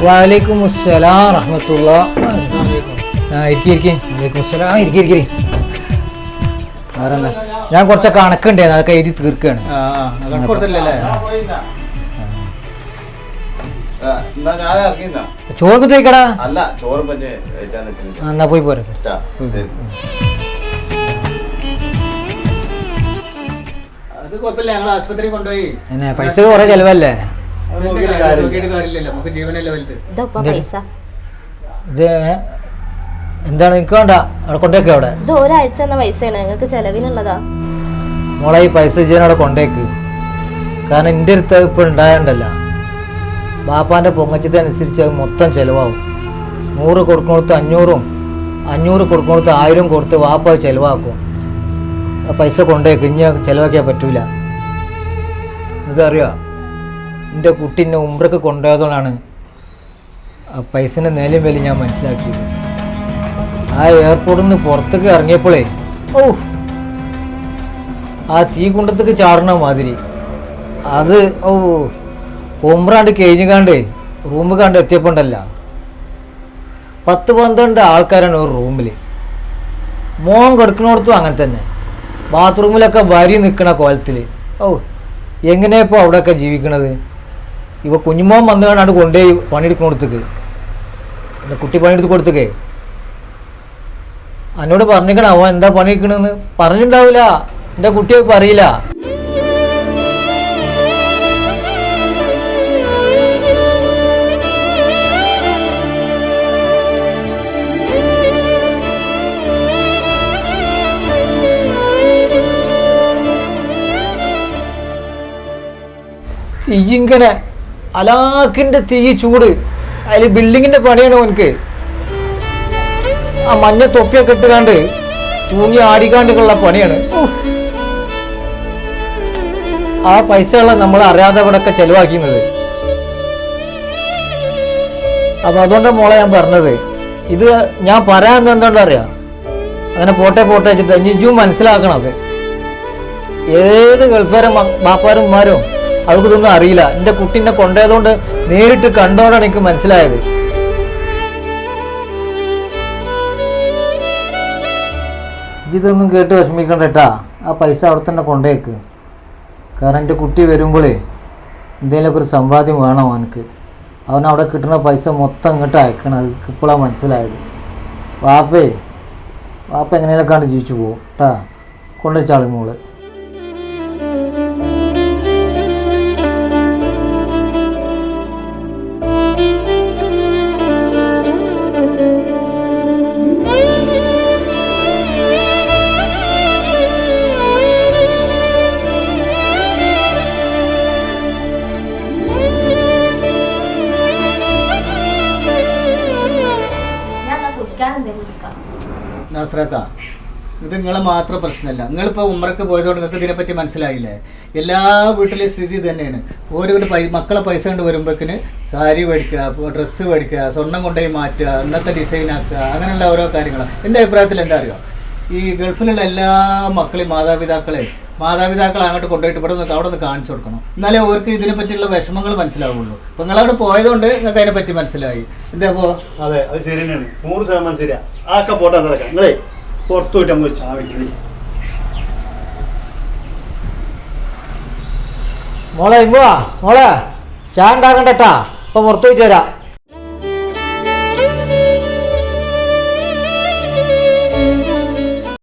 വലൈക്കും അസ്സലാം റഹ്മത്തുള്ളാ. വേറെന്താ, ഞാൻ കുറച്ച് കണക്കുണ്ടായിരുന്നു, അതൊക്കെ എഴുതി തീർക്കുകയാണ്. ചോറ് കഴിക്കടാ. എന്നാ പോയി പോരെ. എന്നെ പൈസ കുറെ ചെലവല്ലേ. ഇത് എന്താണ് നിനക്ക് വേണ്ട, അവിടെ കൊണ്ടേക്ക്. അവിടെ ഒരാഴ്ച പൈസയാണ് നിങ്ങൾക്ക് ചെലവിനുള്ളതാ. മോളെ ഈ പൈസ ചെയ്യാൻ അവിടെ കൊണ്ടേക്ക്. കാരണം എൻ്റെ അടുത്ത് ഇപ്പൊ ഉണ്ടായണ്ടല്ല, ബാപ്പാന്റെ പൊങ്ങച്ചതനുസരിച്ച് അത് മൊത്തം ചെലവാകും. 100 കൊടുക്കുന്നിടത്ത് 500, 500 കൊടുക്കുന്നിടത്ത് 1000 കൊടുത്ത് വാപ്പ അത് ചെലവാക്കും. ആ പൈസ കൊണ്ടേക്ക്, ഇനി ചെലവാക്കിയാൽ പറ്റൂല. നിനക്കറിയാം, എൻ്റെ കുട്ടീനെ ഉംറക്ക് കൊണ്ടുപോയതുകൊണ്ടാണ് ആ പൈസൻ്റെ നിലയും വില ഞാൻ മനസ്സിലാക്കിയത്. ആ എയർപോർട്ടിൽ നിന്ന് പുറത്തേക്ക് ഇറങ്ങിയപ്പോഴേ ആ തീ കുണ്ടത്തേക്ക് ചാടണ മാതിരി അത് ഉംറാണ്ട് കഴിഞ്ഞുകാണ്ട് റൂം കണ്ട് എത്തിയപ്പോണ്ടല്ല 10-12 ആൾക്കാരാണ് ഒരു റൂമിൽ. മോൻ കിടക്കണോടത്തും അങ്ങനെ തന്നെ, ബാത്റൂമിലൊക്കെ വരി നിൽക്കണ കോലത്തിൽ. എങ്ങനെയാ ഇപ്പോൾ അവിടെയൊക്കെ ജീവിക്കണത്? ഇവ കുഞ്ഞുമോൻ വന്നുകൊണ്ടാണ് കൊണ്ടുപോയി പണിയെടുക്കണോടത്തേക്ക്, എൻ്റെ കുട്ടി പണിയെടുത്ത് കൊടുത്തേക്കേ. എന്നോട് പറഞ്ഞിരിക്കണ അവൻ എന്താ പണിയെടുക്കണെന്ന് പറഞ്ഞിട്ടുണ്ടാവില്ല, എൻ്റെ കുട്ടിയെ പറയില്ല. തീയിങ്ങനെ അലാക്കിൻ്റെ തീ ചൂട്, അതിൽ ബിൽഡിങ്ങിൻ്റെ പണിയാണ് അവനക്ക്. ആ മഞ്ഞ തൊപ്പിയൊക്കെ ഇട്ടുകാണ്ട് തൂങ്ങി ആടിക്കാണ്ടുള്ള പണിയാണ്. ആ പൈസകളെ നമ്മൾ അറിയാതെ ഇവിടെയൊക്കെ ചെലവാക്കുന്നത്. അപ്പൊ അതുകൊണ്ടാണ് മോളെ ഞാൻ പറഞ്ഞത്. ഇത് ഞാൻ പറയാൻ എന്തുകൊണ്ടാ അറിയാം, അങ്ങനെ പോട്ടെ വെച്ചിട്ട് ഇനിയും മനസ്സിലാക്കണം. അത് ഏത് ഗൾഫാരും ബാപ്പാരും ഉമ്മാരും അവർക്ക് ഇതൊന്നും അറിയില്ല. എൻ്റെ കുട്ടീനെ കൊണ്ടുപോയതുകൊണ്ട് നേരിട്ട് കണ്ടോണ്ടാണ് എനിക്ക് മനസ്സിലായത്. ഇതൊന്നും കേട്ട് വിഷമിക്കണ്ട കേട്ടാ. ആ പൈസ അവിടെ തന്നെ കൊണ്ടേക്ക്. കാരണം എൻ്റെ കുട്ടി വരുമ്പോഴേ എന്തെങ്കിലുമൊക്കെ ഒരു സമ്പാദ്യം വേണം അവനക്ക്. അവനവിടെ കിട്ടുന്ന പൈസ മൊത്തം ഇങ്ങോട്ട് അയക്കണം. അത് ഇപ്പോഴാണ് മനസ്സിലായത്. വാപ്പ എങ്ങനെയൊക്കെയാണ് ജീവിച്ചു പോകും കേട്ടാ. കൊണ്ടുവച്ചാളി മോള്. ഇത് നിങ്ങളെ മാത്രം പ്രശ്നമല്ല. നിങ്ങളിപ്പോൾ ഉമ്രക്ക് പോയതുകൊണ്ട് നിങ്ങൾക്ക് ഇതിനെപ്പറ്റി മനസ്സിലായില്ലേ. എല്ലാ വീട്ടിലെയും സ്ഥിതി തന്നെയാണ്. ഓരോ മക്കളെ പൈസ കൊണ്ട് വരുമ്പോഴേക്കിന് സാരി മേടിക്കുക, ഡ്രസ്സ് മേടിക്കുക, സ്വർണം കൊണ്ടുപോയി മാറ്റുക, ഇന്നത്തെ ഡിസൈൻ ആക്കുക, അങ്ങനെയുള്ള ഓരോ കാര്യങ്ങളാണ്. എൻ്റെ അഭിപ്രായത്തിൽ എന്താ അറിയുക, ഈ ഗൾഫിലുള്ള എല്ലാ മക്കളെയും മാതാപിതാക്കളെ അങ്ങോട്ട് കൊണ്ടുപോയിട്ട് ഇവിടെ നിന്ന് അവിടെ നിന്ന് കാണിച്ചു കൊടുക്കണം. എന്നാലേ അവർക്ക് ഇതിനെ പറ്റിയുള്ള വിഷമങ്ങൾ മനസ്സിലാവുള്ളൂ. അപ്പോൾ നിങ്ങളവിടെ പോയതുകൊണ്ട് നിങ്ങൾക്ക് അതിനെപ്പറ്റി മനസ്സിലായി. എന്താ അപ്പോൾ? അതെ, അത് ശരി തന്നെയാണ്, 100% ശരിയാ. ആക്കെ പോട്ടാ സാറേ, നിങ്ങളെ പുറത്തു പോയിട്ട് നമുക്ക് ചാവിക്കണേ. മോളെ ചായ ഉണ്ടാക്കണ്ടട്ടാ, ഇപ്പൊ പുറത്തു പോയിട്ട് വരാം.